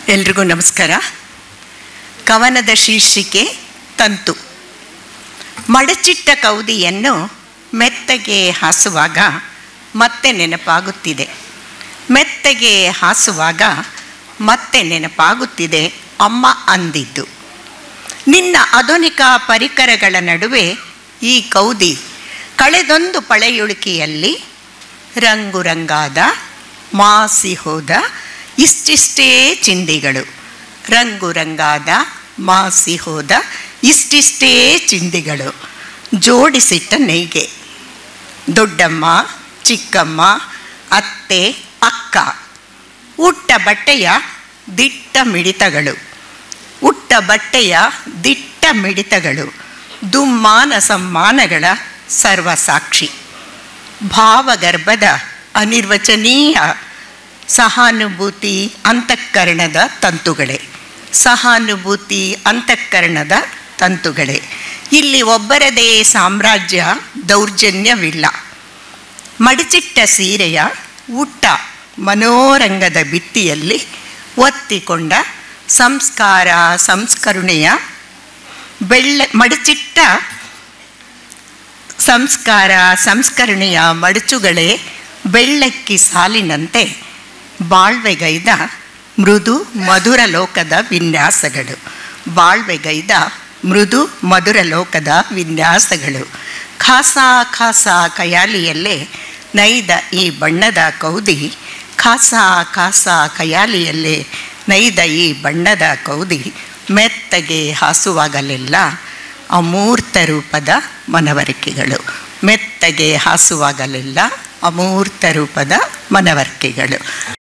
ಎಲ್ರಿಗೂ ನಮಸ್ಕಾರ. ಕವನದ ಶೀರ್ಷಿಕೆ ತಂತು. ಮಡಚಿಟ್ಟ ಕೌದಿಯನ್ನು ಮೆತ್ತಗೆ ಹಾಸುವಾಗ ಮತ್ತೆ ನೆನಪಾಗುತ್ತಿದೆ. ಮೆತ್ತಗೆ ಹಾಸುವಾಗ ಮತ್ತೆ ನೆನಪಾಗುತ್ತಿದೆ ಅಮ್ಮ ಅಂದಿದ್ದು. ನಿನ್ನ ಆಧುನಿಕ ಪರಿಕರಗಳ ನಡುವೆ ಈ ಕೌದಿ ಕಳೆದೊಂದು ಪಳೆಯುಳಿಕೆಯಲ್ಲಿ ರಂಗು ರಂಗಾದ ಮಾಸಿ ಹೋದ ಇಷ್ಟಿಷ್ಟೇ ಚಿಂದಿಗಳು. ರಂಗು ರಂಗಾದ ಮಾಸಿ ಹೋದ ಇಷ್ಟಿಷ್ಟೇ ಚಿಂದಿಗಳು. ಜೋಡಿಸಿಟ್ಟ ನೇಯ್ಗೆ. ದೊಡ್ಡಮ್ಮ, ಚಿಕ್ಕಮ್ಮ, ಅತ್ತೆ, ಅಕ್ಕ. ಉಟ್ಟ ಬಟ್ಟೆಯ ದಿಟ್ಟ ಮಿಡಿತಗಳು. ಉಟ್ಟ ಬಟ್ಟೆಯ ದಿಟ್ಟ ಮಿಡಿತಗಳು. ದುಮ್ಮಾನ ಸಮ್ಮಾನಗಳ ಸರ್ವಸಾಕ್ಷಿ. ಭಾವಗರ್ಭದ ಅನಿರ್ವಚನೀಯ ಸಹಾನುಭೂತಿ ಅಂತಃಕರಣದ ತಂತುಗಳೇ. ಸಹಾನುಭೂತಿ ಅಂತಃಕರಣದ ತಂತುಗಳೇ. ಇಲ್ಲಿ ಒಬ್ಬರದೇ ಸಾಮ್ರಾಜ್ಯ ದೌರ್ಜನ್ಯವಿಲ್ಲ. ಮಡಿಚಿಟ್ಟ ಸೀರೆಯ ಉಟ್ಟ ಮನೋರಂಗದ ಭಿತ್ತಿಯಲ್ಲಿ ಒತ್ತಿಕೊಂಡ ಸಂಸ್ಕಾರ ಸಂಸ್ಕರಣೆಯ ಮಡಚಿಟ್ಟ ಸಂಸ್ಕಾರ ಸಂಸ್ಕರಣೆಯ ಮಡಚುಗಳೇ ಬೆಳ್ಳಕ್ಕಿ ಸಾಲಿನಂತೆ ಬಾಳ್ವೆಗೈದ ಮೃದು ಮಧುರ ಲೋಕದ ವಿನ್ಯಾಸಗಳು. ಬಾಳ್ವೆಗೈದ ಮೃದು ಮಧುರ ಲೋಕದ ವಿನ್ಯಾಸಗಳು. ಖಾಸ ಖಾಸ ಖಯಾಲಿಯಲ್ಲೇ ನೈದ ಈ ಬಣ್ಣದ ಕೌದಿ. ಖಾಸ ಖಾಸ ಖಯಾಲಿಯಲ್ಲೇ ನೈದ ಈ ಬಣ್ಣದ ಕೌದಿ ಮೆತ್ತಗೆ ಹಾಸುವಾಗಲೆಲ್ಲ ಅಮೂರ್ತ ರೂಪದ ಮನವರಿಕೆಗಳು. ಮೆತ್ತಗೆ ಹಾಸುವಾಗಲೆಲ್ಲ ಅಮೂರ್ತ ರೂಪದ ಮನವರಿಕೆಗಳು.